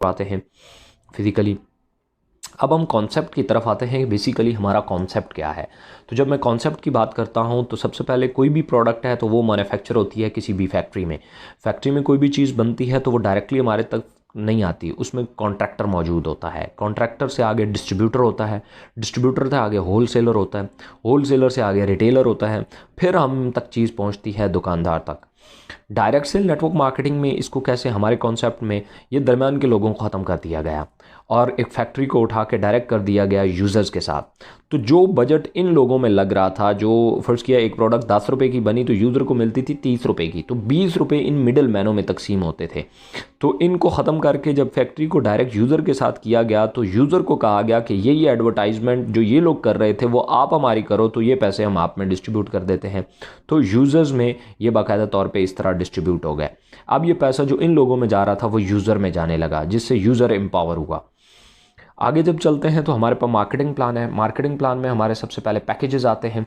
आते हैं फिज़िकली। अब हम कॉन्सेप्ट की तरफ आते हैं। बेसिकली हमारा कॉन्सेप्ट क्या है। तो जब मैं कॉन्सेप्ट की बात करता हूँ तो सबसे पहले कोई भी प्रोडक्ट है तो वो मैन्युफैक्चर होती है किसी भी फैक्ट्री में। फैक्ट्री में कोई भी चीज़ बनती है तो वो डायरेक्टली हमारे तक नहीं आती, उसमें कॉन्ट्रैक्टर मौजूद होता है। कॉन्ट्रैक्टर से आगे डिस्ट्रीब्यूटर होता है, डिस्ट्रीब्यूटर से आगे होलसेलर होता है, होलसेलर से आगे रिटेलर होता है, फिर हम तक चीज़ पहुँचती है दुकानदार तक। डायरेक्ट सेल नेटवर्क मार्केटिंग में इसको कैसे, हमारे कॉन्सेप्ट में ये दरमियान के लोगों को ख़त्म कर दिया गया और एक फैक्ट्री को उठा के डायरेक्ट कर दिया गया यूज़र्स के साथ। तो जो बजट इन लोगों में लग रहा था, जो फर्स्ट किया एक प्रोडक्ट 10 रुपये की बनी तो यूज़र को मिलती थी 30 रुपये की, तो 20 रुपये इन मिडल मैनों में तकसीम होते थे। तो इनको ख़त्म करके जब फैक्ट्री को डायरेक्ट यूज़र के साथ किया गया तो यूज़र को कहा गया कि ये एडवर्टाइजमेंट जो ये लोग कर रहे थे वो आप हमारी करो, तो ये पैसे हम आप में डिस्ट्रीब्यूट कर देते हैं। तो यूज़र्स में ये बाकायदा तौर पे इस तरह डिस्ट्रीब्यूट हो गए। अब ये पैसा जो इन लोगों में जा रहा था वो यूज़र में जाने लगा, जिससे यूज़र एम्पावर हुआ। आगे जब चलते हैं तो हमारे पास मार्केटिंग प्लान है। मार्केटिंग प्लान में हमारे सबसे पहले पैकेजेस आते हैं।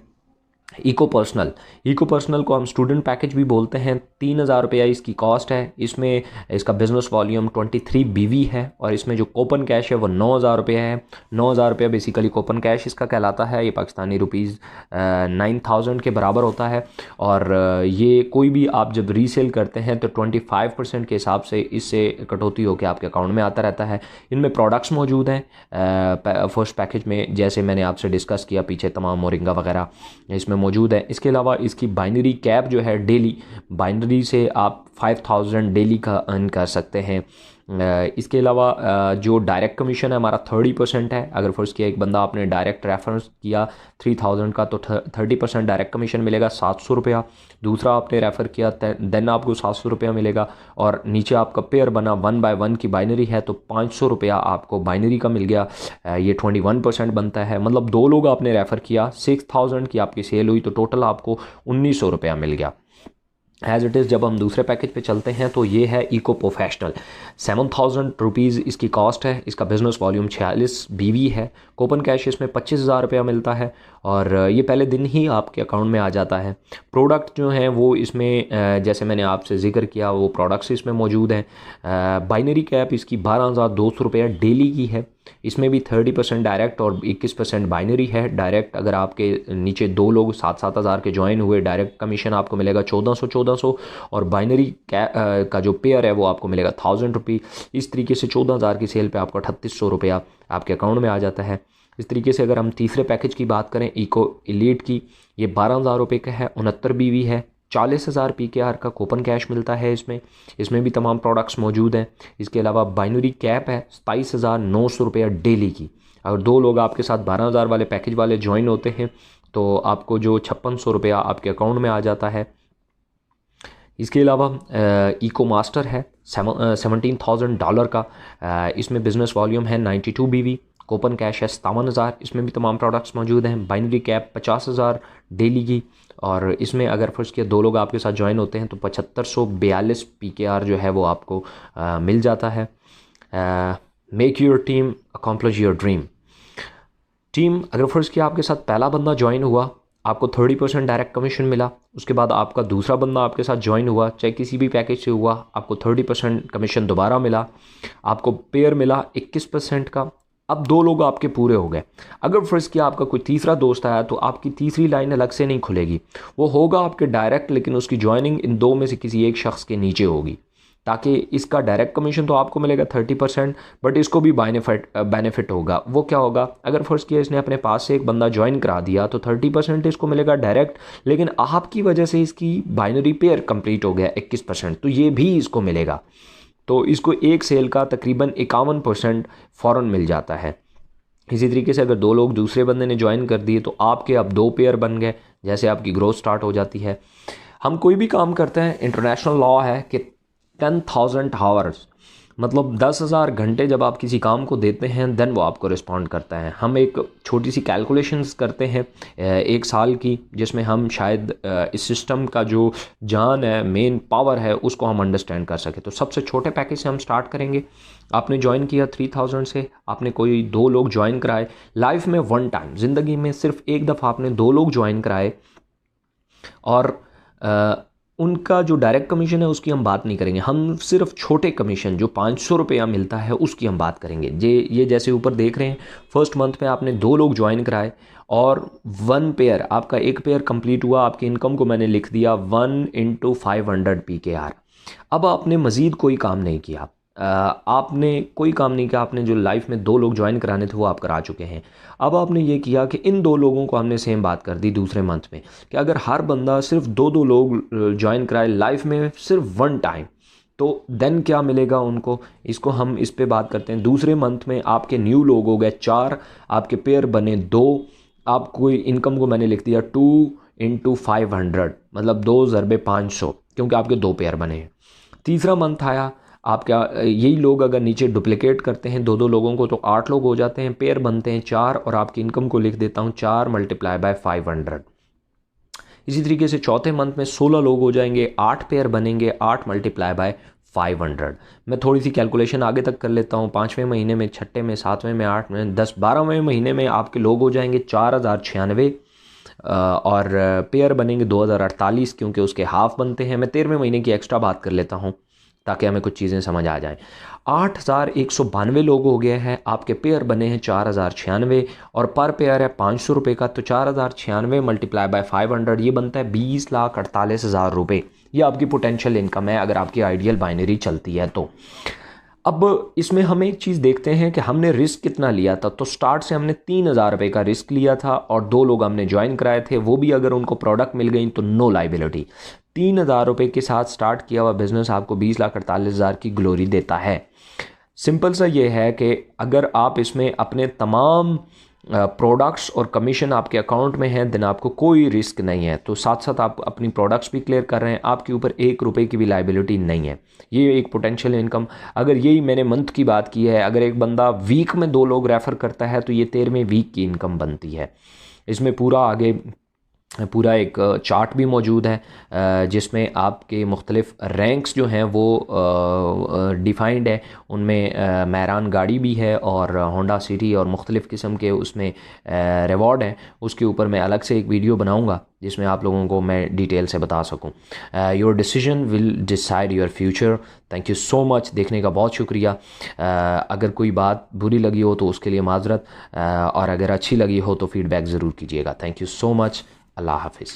इको पर्सनल को हम स्टूडेंट पैकेज भी बोलते हैं। 3,000 रुपया इसकी कॉस्ट है। इसमें इसका बिजनेस वॉल्यूम 23 BV है और इसमें जो कूपन कैश है वो 9,000 रुपया है। 9,000 रुपया बेसिकली कूपन कैश इसका कहलाता है। ये पाकिस्तानी रुपीज़ 9,000 के बराबर होता है। और ये कोई भी आप जब रीसेल करते हैं तो 25% के हिसाब से इससे कटौती होकर आपके अकाउंट में आता रहता है। इनमें प्रोडक्ट्स मौजूद हैं फर्स्ट पैकेज में, जैसे मैंने आपसे डिस्कस किया पीछे, तमाम मोरिंगा वगैरह इसमें मौजूद है। इसके अलावा इसकी बाइनरी कैप जो है, डेली बाइनरी से आप 5,000 डेली का अर्न कर सकते हैं। इसके अलावा जो डायरेक्ट कमीशन है हमारा 30% है। अगर फर्स्ट किया एक बंदा आपने डायरेक्ट रेफरेंस किया 3,000 का तो 30% डायरेक्ट कमीशन मिलेगा, 700 रुपया। दूसरा आपने रेफ़र किया देन आपको 700 रुपया मिलेगा। और नीचे आपका पेयर बना 1 बाय 1 की बाइनरी है तो 500 रुपया आपको बाइनरी का मिल गया। ये 21% बनता है। मतलब 2 लोग आपने रेफ़र किया, 6,000 की आपकी सेल हुई तो टोटल आपको 1,900 रुपया मिल गया। एज़ इट इज़ जब हम दूसरे पैकेज पे चलते हैं तो ये है इको प्रोफेशनल। 7,000 रुपीज़ इसकी कॉस्ट है। इसका बिज़नेस वॉल्यूम 46 BV है। कूपन कैश इसमें 25,000 रुपया मिलता है और ये पहले दिन ही आपके अकाउंट में आ जाता है। प्रोडक्ट जो हैं वो इसमें जैसे मैंने आपसे जिक्र किया वो प्रोडक्ट्स इसमें मौजूद हैं। बाइनरी कैप इसकी 12,200 रुपया डेली की है। इसमें भी 30% डायरेक्ट और 21% बाइनरी है। डायरेक्ट अगर आपके नीचे 2 लोग 7-7 हज़ार के ज्वाइन हुए, डायरेक्ट कमीशन आपको मिलेगा 1400 और बाइनरी का जो पेयर है वो आपको मिलेगा 1,000 रुपी। इस तरीके से 14,000 की सेल पे आपको 3,800 रुपया आपके अकाउंट में आ जाता है। इस तरीके से अगर हम तीसरे पैकेज की बात करें इको एलीट की, ये 12,000 रुपये का है, 69 BV है। 40,000 PKR का कूपन कैश मिलता है इसमें भी तमाम प्रोडक्ट्स मौजूद हैं। इसके अलावा बाइनरी कैप है 27,900 रुपया डेली की। अगर 2 लोग आपके साथ 12,000 वाले पैकेज वाले ज्वाइन होते हैं तो आपको जो 5600 रुपया आपके अकाउंट में आ जाता है। इसके अलावा इको मास्टर है $17,000 का। इसमें बिज़नेस वॉल्यूम है 92 BV। कूपन कैश है 57,000। इसमें भी तमाम प्रोडक्ट्स मौजूद हैं। बाइनरी कैप 50,000 डेली की। और इसमें अगर फर्स्ट किया 2 लोग आपके साथ ज्वाइन होते हैं तो 7542 PKR जो है वो आपको मिल जाता है। Make your team accomplish your dream. Team अगर फर्स्ट किया आपके साथ पहला बंदा ज्वाइन हुआ, आपको 30% डायरेक्ट कमीशन मिला। उसके बाद आपका दूसरा बंदा आपके साथ ज्वाइन हुआ, चाहे किसी भी पैकेज से हुआ, आपको 30% कमीशन दोबारा मिला। आपको पेयर मिला 21% का। अब 2 लोग आपके पूरे हो गए। अगर फर्स्ट किया आपका कोई तीसरा दोस्त आया तो आपकी तीसरी लाइन अलग से नहीं खुलेगी, वो होगा आपके डायरेक्ट, लेकिन उसकी ज्वाइनिंग इन 2 में से किसी एक शख्स के नीचे होगी, ताकि इसका डायरेक्ट कमीशन तो आपको मिलेगा 30%, बट इसको भी बेनिफिट होगा। वो क्या होगा, अगर फर्स्ट किया इसने अपने पास से एक बंदा ज्वाइन करा दिया तो 30% इसको मिलेगा डायरेक्ट, लेकिन आपकी वजह से इसकी बाइनरी पेयर कंप्लीट हो गया 21%, तो ये भी इसको मिलेगा। तो इसको एक सेल का तकरीबन 51% फ़ौरन मिल जाता है। इसी तरीके से अगर 2 लोग दूसरे बंदे ने ज्वाइन कर दिए तो आपके अब 2 पेयर बन गए, जैसे आपकी ग्रोथ स्टार्ट हो जाती है। हम कोई भी काम करते हैं, इंटरनेशनल लॉ है कि 10,000 आवर्स मतलब 10,000 घंटे जब आप किसी काम को देते हैं देन वो आपको रिस्पॉन्ड करता है। हम एक छोटी सी कैलकुलेशंस करते हैं 1 साल की, जिसमें हम शायद इस सिस्टम का जो जान है, मेन पावर है, उसको हम अंडरस्टैंड कर सकें। तो सबसे छोटे पैकेज से हम स्टार्ट करेंगे। आपने ज्वाइन किया 3,000 से, आपने कोई 2 लोग ज्वाइन कराए लाइफ में 1 टाइम, ज़िंदगी में सिर्फ एक दफ़ा आपने 2 लोग ज्वाइन कराए और उनका जो डायरेक्ट कमीशन है उसकी हम बात नहीं करेंगे, हम सिर्फ छोटे कमीशन जो 500 रुपया मिलता है उसकी हम बात करेंगे। ये जैसे ऊपर देख रहे हैं, फर्स्ट मंथ में आपने 2 लोग ज्वाइन कराए और 1 पेयर, आपका एक पेयर कंप्लीट हुआ, आपकी इनकम को मैंने लिख दिया 1 × 500 PKR। अब आपने मज़ीद कोई काम नहीं किया, आपने कोई काम नहीं किया, आपने जो लाइफ में 2 लोग ज्वाइन कराने थे वो आप करा चुके हैं। अब आपने ये किया कि इन 2 लोगों को हमने सेम बात कर दी दूसरे मंथ में कि अगर हर बंदा सिर्फ 2 लोग ज्वाइन कराए लाइफ में सिर्फ 1 टाइम, तो देन क्या मिलेगा उनको, इसको हम इस पे बात करते हैं। दूसरे मंथ में आपके न्यू लोग हो गए 4, आपके पेयर बने 2, आपको इनकम को मैंने लिख दिया 2 × 500, मतलब 2 × 500, क्योंकि आपके 2 पेयर बने हैं। तीसरा मंथ आया, आप क्या यही लोग अगर नीचे डुप्लिकेट करते हैं 2 लोगों को तो 8 लोग हो जाते हैं, पेयर बनते हैं 4, और आपकी इनकम को लिख देता हूँ 4 × 500। इसी तरीके से चौथे मंथ में 16 लोग हो जाएंगे, 8 पेयर बनेंगे, 8 × 500। मैं थोड़ी सी कैलकुलेशन आगे तक कर लेता हूँ, 5वें महीने में, 6ठे में, 7वें में, 8 में, 10, 12वें महीने में आपके लोग हो जाएंगे 4096 और पेयर बनेंगे 2048, क्योंकि उसके हाफ बनते हैं। मैं 13वें महीने की एक्स्ट्रा बात कर लेता हूँ ताकि हमें कुछ चीज़ें समझ आ जाएं। 8192 लोग हो गए हैं, आपके पेयर बने हैं 4096 और पर पेयर है 500 रुपये का, तो 4096 × 500 ये बनता है 20,48,000 रुपये। ये आपकी पोटेंशियल इनकम है अगर आपकी आइडियल बाइनरी चलती है तो। अब इसमें हम एक चीज़ देखते हैं कि हमने रिस्क कितना लिया था। तो स्टार्ट से हमने 3,000 रुपये का रिस्क लिया था और 2 लोग हमने ज्वाइन कराए थे, वो भी अगर उनको प्रोडक्ट मिल गई तो नो लाइबिलिटी। 3,000 रुपये के साथ स्टार्ट किया हुआ बिजनेस आपको 20,48,000 की ग्लोरी देता है। सिंपल सा ये है कि अगर आप इसमें अपने तमाम प्रोडक्ट्स और कमीशन आपके अकाउंट में हैं देन आपको कोई रिस्क नहीं है। तो साथ साथ आप अपनी प्रोडक्ट्स भी क्लियर कर रहे हैं, आपके ऊपर 1 रुपये की भी लाइबिलिटी नहीं है। ये एक पोटेंशियल इनकम। अगर यही मैंने मंथ की बात की है, अगर एक बंदा वीक में 2 लोग रेफ़र करता है तो ये 13वें वीक की इनकम बनती है। इसमें पूरा आगे पूरा एक चार्ट भी मौजूद है जिसमें आपके मुख्तलिफ रैंक्स जो हैं वो डिफ़ाइंड है। उनमें मैरान गाड़ी भी है और होंडा सिटी और मुख्तलिफ़ किस्म के उसमें रिवॉर्ड हैं। उसके ऊपर मैं अलग से एक वीडियो बनाऊंगा जिसमें आप लोगों को मैं डिटेल से बता सकूं। Your decision will decide your future. Thank you so much, देखने का बहुत शुक्रिया। अगर कोई बात बुरी लगी हो तो उसके लिए माजरत, और अगर अच्छी लगी हो तो फीडबैक ज़रूर कीजिएगा। Thank you so much. अल्लाह हाफिज़।